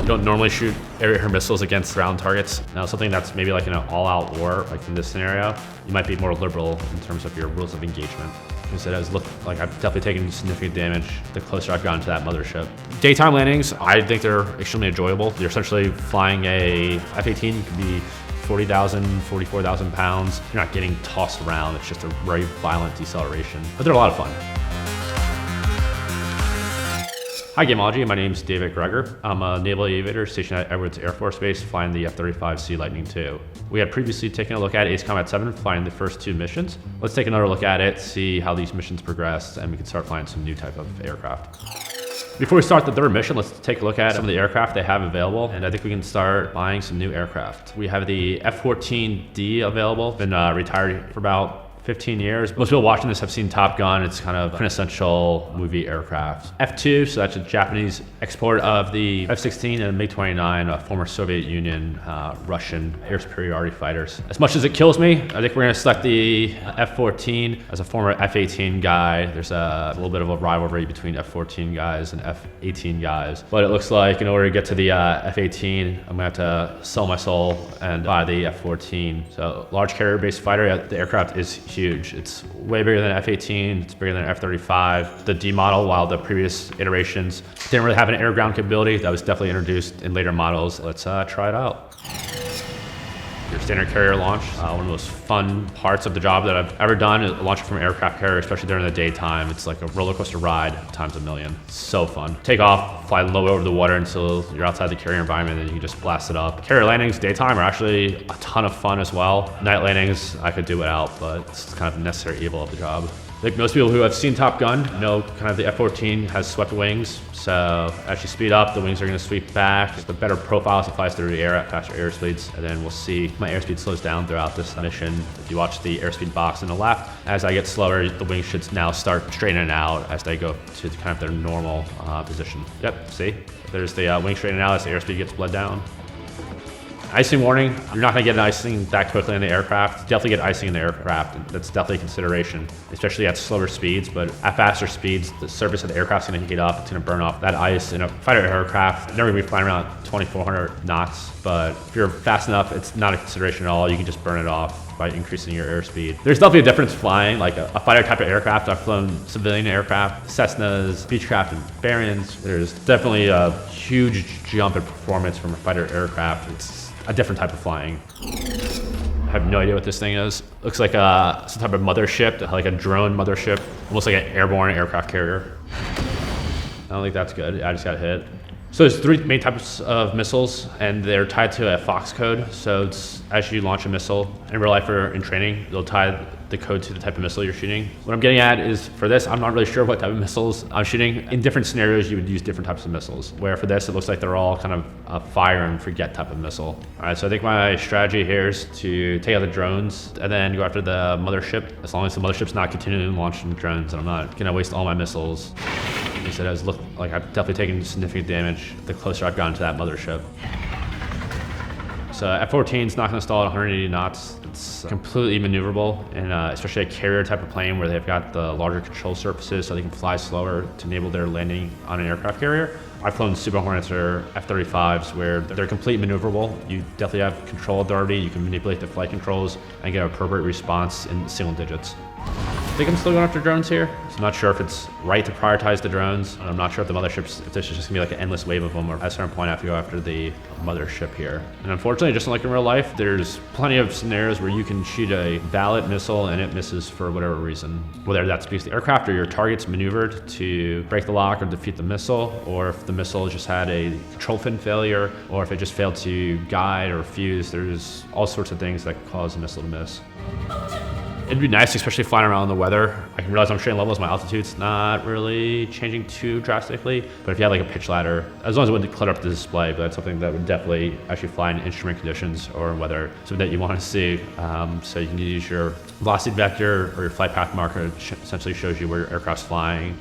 don't normally shoot air missiles against ground targets. Now, something that's maybe like in an all-out war, like in this scenario, you might be more liberal in terms of your rules of engagement. Because it has looked like I've definitely taken significant damage the closer I've gotten to that mothership. Daytime landings, I think they're extremely enjoyable. You're essentially flying a F-18, you can be 40,000, 44,000 pounds. You're not getting tossed around. It's just a very violent deceleration, but they're a lot of fun. Hi Gamology, my name's David Gregor. I'm a naval aviator stationed at Edwards Air Force Base flying the F-35 Sea Lightning II. We had previously taken a look at Ace Combat 7 flying the first 2 missions. Let's take another look at it, see how these missions progressed, and we can start flying some new type of aircraft. Before we start the 3rd mission, let's take a look at some of the aircraft they have available, and I think we can start buying some new aircraft. We have the F-14D available, been retired for about 15 years. Most people watching this have seen Top Gun. It's kind of quintessential movie aircraft. F-2, so that's a Japanese export of the F-16 and MiG-29, former Soviet Union, Russian air superiority fighters. As much as it kills me, I think we're gonna select the F-14. As a former F-18 guy, there's a little bit of a rivalry between F-14 guys and F-18 guys. But it looks like in order to get to the F-18, I'm gonna have to sell my soul and buy the F-14. So large carrier-based fighter, the aircraft is huge. It's way bigger than F-18, it's bigger than F-35. The D model, while the previous iterations didn't really have an air-ground capability, that was definitely introduced in later models. Let's try it out. Your standard carrier launch, one of the most fun parts of the job that I've ever done is launching from an aircraft carrier, especially during the daytime. It's like a roller coaster ride times a million. It's so fun. Take off, fly low over the water until you're outside the carrier environment, and you can just blast it up. Carrier landings daytime are actually a ton of fun as well. Night landings I could do without, but it's kind of a necessary evil of the job. I think most people who have seen Top Gun know kind of the F-14 has swept wings. So as you speed up, the wings are going to sweep back. The better profile as it flies through the air at faster airspeeds. And then we'll see my airspeed slows down throughout this mission. If you watch the airspeed box on the left, as I get slower, the wings should now start straightening out as they go to kind of their normal position. Yep, see? There's the wing straightening out as the airspeed gets bled down. Icing warning, you're not gonna get an icing that quickly in the aircraft. Definitely get icing in the aircraft. That's definitely a consideration, especially at slower speeds, but at faster speeds, the surface of the aircraft's gonna heat up, it's gonna burn off that ice in a fighter aircraft. They're gonna be flying around 2,400 knots, but if you're fast enough, it's not a consideration at all. You can just burn it off by increasing your airspeed. There's definitely a difference flying like a fighter type of aircraft. I've flown civilian aircraft, Cessnas, Beechcraft, and Varians. There's definitely a huge jump in performance from a fighter aircraft. It's a different type of flying. I have no idea what this thing is. Looks like some type of mothership, like a drone mothership, almost like an airborne aircraft carrier. I don't think that's good. I just got hit. So there's 3 main types of missiles, and they're tied to a Fox code. So it's, as you launch a missile in real life or in training, you'll tie the code to the type of missile you're shooting. What I'm getting at is, for this, I'm not really sure what type of missiles I'm shooting. In different scenarios, you would use different types of missiles, where for this, it looks like they're all kind of a fire and forget type of missile. All right, so I think my strategy here is to take out the drones and then go after the mothership. As long as the mothership's not continuing launching drones, and I'm not gonna waste all my missiles. Like I said, it has looked like I've definitely taken significant damage the closer I've gotten to that mothership. So F-14 is not going to stall at 180 knots. It's completely maneuverable, and especially a carrier type of plane where they've got the larger control surfaces so they can fly slower to enable their landing on an aircraft carrier. I've flown Super Hornets or F-35s where they're completely maneuverable. You definitely have control authority. You can manipulate the flight controls and get an appropriate response in single digits. I think I'm still going after drones here. So I'm not sure if it's right to prioritize the drones. And I'm not sure if the motherships, if there's just gonna be like an endless wave of them, or at a certain point I have to go after the mothership here. And unfortunately, just like in real life, there's plenty of scenarios where you can shoot a valid missile and it misses for whatever reason. Whether that's because the aircraft or your target's maneuvered to break the lock or defeat the missile, or if the missile just had a control fin failure, or if it just failed to guide or fuse. There's all sorts of things that cause a missile to miss. It'd be nice, especially flying around in the weather. I can realize I'm sharing levels, my altitude's not really changing too drastically. But if you had like a pitch ladder, as long as it wouldn't clutter up the display, but that's something that would definitely actually fly in instrument conditions or in weather, something that you want to see. So you can use your velocity vector or your flight path marker, essentially shows you where your aircraft's flying.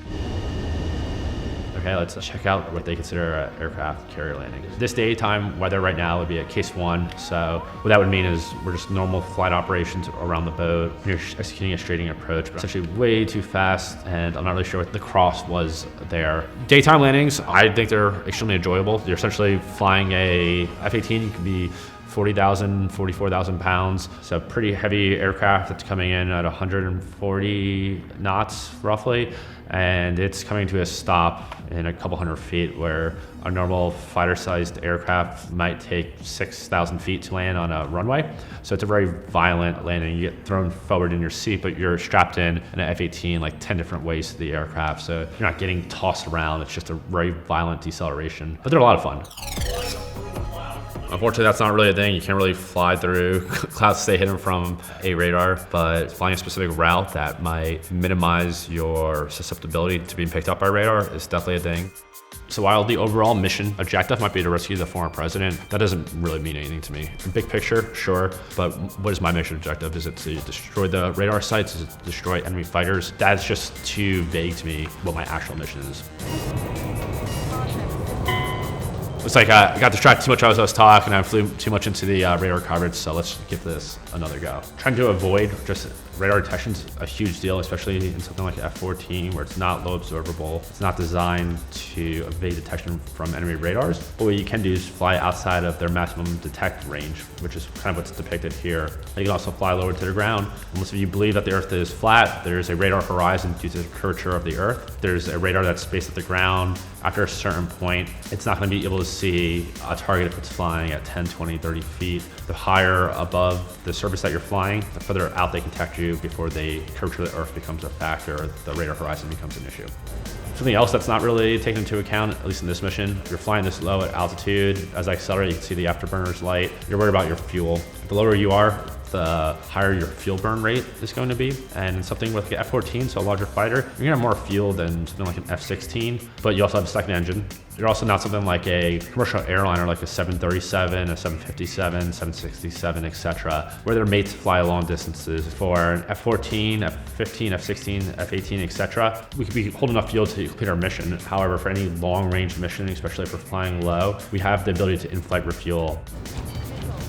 Okay, let's check out what they consider an aircraft carrier landing. This daytime weather right now would be at case 1. So what that would mean is we're just normal flight operations around the boat. You're executing a straighting approach, but essentially way too fast, and I'm not really sure what the cross was there. Daytime landings, I think they're extremely enjoyable. You're essentially flying a F-18, can be 40,000, 44,000 pounds. So pretty heavy aircraft that's coming in at 140 knots roughly. And it's coming to a stop in a couple hundred feet, where a normal fighter-sized aircraft might take 6,000 feet to land on a runway. So it's a very violent landing. You get thrown forward in your seat, but you're strapped in an F-18 like 10 different ways to the aircraft. So you're not getting tossed around. It's just a very violent deceleration, but they're a lot of fun. Unfortunately, that's not really a thing. You can't really fly through clouds, stay hidden from a radar, but flying a specific route that might minimize your susceptibility to being picked up by radar is definitely a thing. So while the overall mission objective might be to rescue the former president, that doesn't really mean anything to me. In big picture, sure, but what is my mission objective? Is it to destroy the radar sites? Is it to destroy enemy fighters? That's just too vague to me what my actual mission is. It's like I got distracted too much as I was talking. I flew too much into the radar coverage, so let's give this another go. Trying to avoid just radar detection's a huge deal, especially in something like F-14, where it's not low observable. It's not designed to evade detection from enemy radars. But what you can do is fly outside of their maximum detect range, which is kind of what's depicted here. You can also fly lower to the ground. Unless if you believe that the Earth is flat, there's a radar horizon due to the curvature of the Earth. There's a radar that's spaced at the ground. After a certain point, it's not going to be able to see a target if it's flying at 10, 20, 30 feet. The higher above the surface that you're flying, the further out they can detect you before the curvature of the Earth becomes a factor, the radar horizon becomes an issue. Something else that's not really taken into account, at least in this mission, if you're flying this low at altitude, as I accelerate, you can see the afterburners light. You're worried about your fuel. The lower you are, the higher your fuel burn rate is going to be. And something with the F-14, so a larger fighter, you're gonna have more fuel than something like an F-16, but you also have a second engine. You're also not something like a commercial airliner like a 737, a 757, 767, etc., where they're made to fly long distances. For an F-14, F-15, F-16, F-18, etc., we could be holding enough fuel to complete our mission. However, for any long-range mission, especially if we're flying low, we have the ability to in-flight refuel.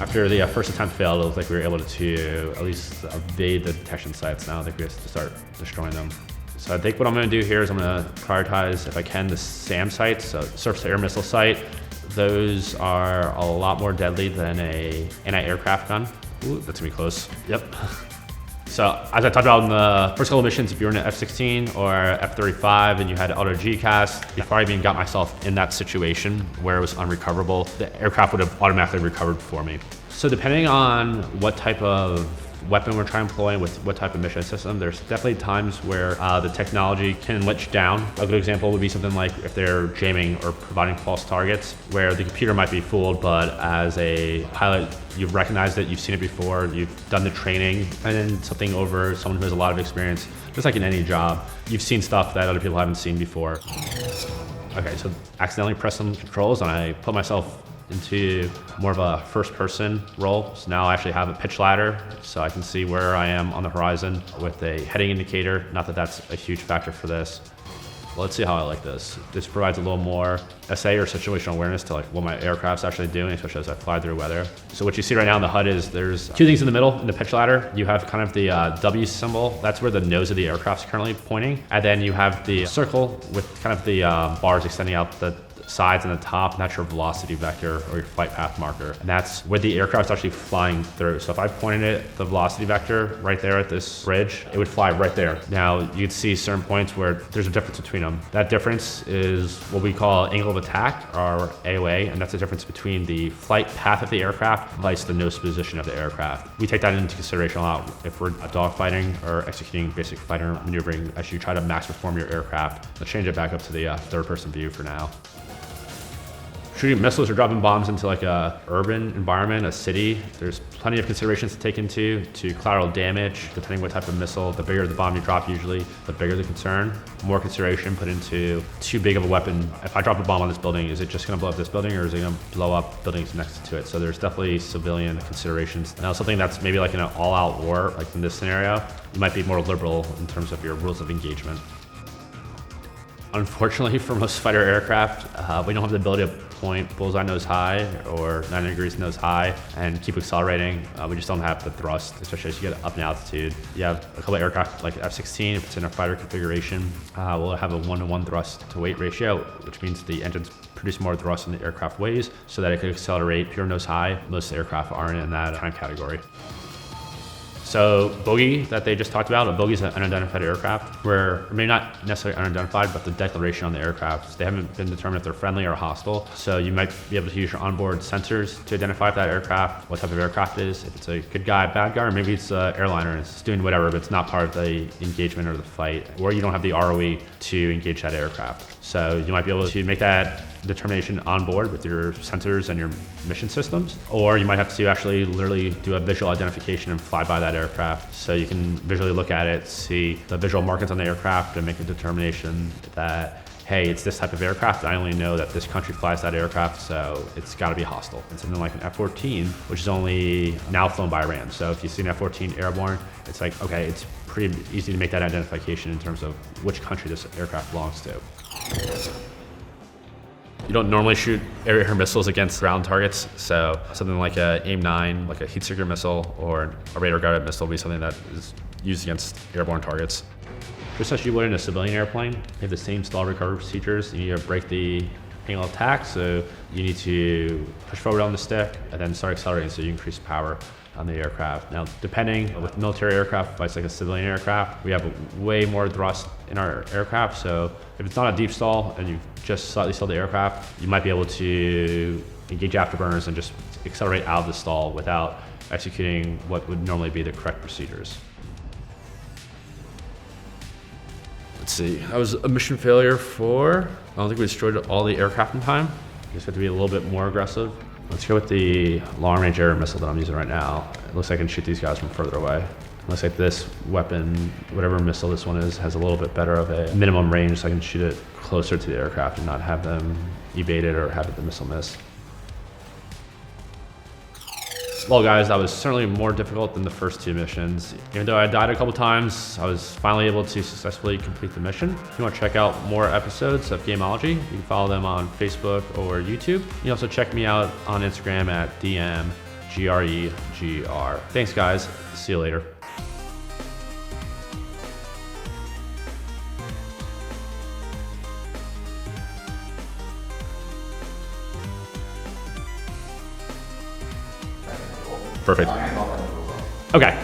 After the first attempt failed, it looked like we were able to at least evade the detection sites. Now I think we have to start destroying them. So I think what I'm going to do here is I'm going to prioritize, if I can, the SAM sites, so surface-to-air missile site. Those are a lot more deadly than a anti-aircraft gun. Ooh, that's going to be close. Yep. So as I talked about in the first couple of missions, if you were in an F-16 or F-35 and you had auto GCAS, if I even got myself in that situation where it was unrecoverable, the aircraft would have automatically recovered for me. So depending on what type of weapon we're trying to employ with what type of mission system, there's definitely times where the technology can let you down. A good example would be something like if they're jamming or providing false targets, where the computer might be fooled, but as a pilot, you've recognized it, you've seen it before, you've done the training, and then something over someone who has a lot of experience, just like in any job, you've seen stuff that other people haven't seen before. Okay, so accidentally press some controls and I put myself into more of a first-person role. So now I actually have a pitch ladder, so I can see where I am on the horizon with a heading indicator. Not that that's a huge factor for this. Well, let's see how I like this. This provides a little more SA or situational awareness to like what my aircraft's actually doing, especially as I fly through weather. So what you see right now in the HUD is there's two things in the middle in the pitch ladder. You have kind of the W symbol. That's where the nose of the aircraft's currently pointing. And then you have the circle with kind of the bars extending out the sides and the top, and that's your velocity vector or your flight path marker. And that's where the aircraft's actually flying through. So if I pointed it, the velocity vector right there at this bridge, it would fly right there. Now you'd see certain points where there's a difference between them. That difference is what we call angle of attack, or AOA, and that's the difference between the flight path of the aircraft versus the nose position of the aircraft. We take that into consideration a lot if we're dogfighting or executing basic fighter maneuvering as you try to max perform your aircraft. Let's change it back up to the third-person view for now. Shooting missiles or dropping bombs into like a urban environment, a city, there's plenty of considerations to take into to collateral damage, depending what type of missile. The bigger the bomb you drop usually, the bigger the concern. More consideration put into too big of a weapon. If I drop a bomb on this building, is it just gonna blow up this building or is it gonna blow up buildings next to it? So there's definitely civilian considerations. Now something that's maybe like in an all-out war, like in this scenario, you might be more liberal in terms of your rules of engagement. Unfortunately for most fighter aircraft, we don't have the ability to point bullseye nose high or 90 degrees nose high and keep accelerating. We just don't have the thrust, especially as you get up in altitude. You have a couple of aircraft like F-16, if it's in a fighter configuration, we'll have a 1-to-1 thrust to weight ratio, which means the engines produce more thrust than the aircraft weighs so that it can accelerate pure nose high. Most aircraft aren't in that time category. So bogey that they just talked about, a bogey is an unidentified aircraft where, maybe not necessarily unidentified, but the declaration on the aircraft, they haven't been determined if they're friendly or hostile. So you might be able to use your onboard sensors to identify if that aircraft, what type of aircraft it is, if it's a good guy, bad guy, or maybe it's an airliner and it's doing whatever, but it's not part of the engagement or the fight, or you don't have the ROE to engage that aircraft. So you might be able to make that determination on board with your sensors and your mission systems, or you might have to actually literally do a visual identification and fly by that aircraft so you can visually look at it, see the visual markings on the aircraft and make a determination that, hey, it's this type of aircraft. I only know that this country flies that aircraft, so it's got to be hostile. And something like an F-14, which is only now flown by Iran. So if you see an F-14 airborne, it's like, okay, it's pretty easy to make that identification in terms of which country this aircraft belongs to. You don't normally shoot air missiles against ground targets, so something like a AIM-9, like a heat seeker missile or a radar-guided missile will be something that is used against airborne targets. Just as you would in a civilian airplane, you have the same stall recovery procedures. You need to break the angle of attack, so you need to push forward on the stick and then start accelerating so you increase power on the aircraft. Now, depending with military aircraft, if it's like a civilian aircraft, we have way more thrust in our aircraft. So if it's not a deep stall and you've just slightly stalled the aircraft, you might be able to engage afterburners and just accelerate out of the stall without executing what would normally be the correct procedures. Let's see, that was a mission failure for, I don't think we destroyed all the aircraft in time. I just have to be a little bit more aggressive. Let's go with the long range air missile that I'm using right now. It looks like I can shoot these guys from further away. It looks like this weapon, whatever missile this one is, has a little bit better of a minimum range, so I can shoot it closer to the aircraft and not have them evade it or have the missile miss. Well guys, that was certainly more difficult than the first two missions. Even though I died a couple times, I was finally able to successfully complete the mission. If you want to check out more episodes of Gamology, you can follow them on Facebook or YouTube. You can also check me out on Instagram at DMGREGR. Thanks guys, see you later. Perfect. Okay.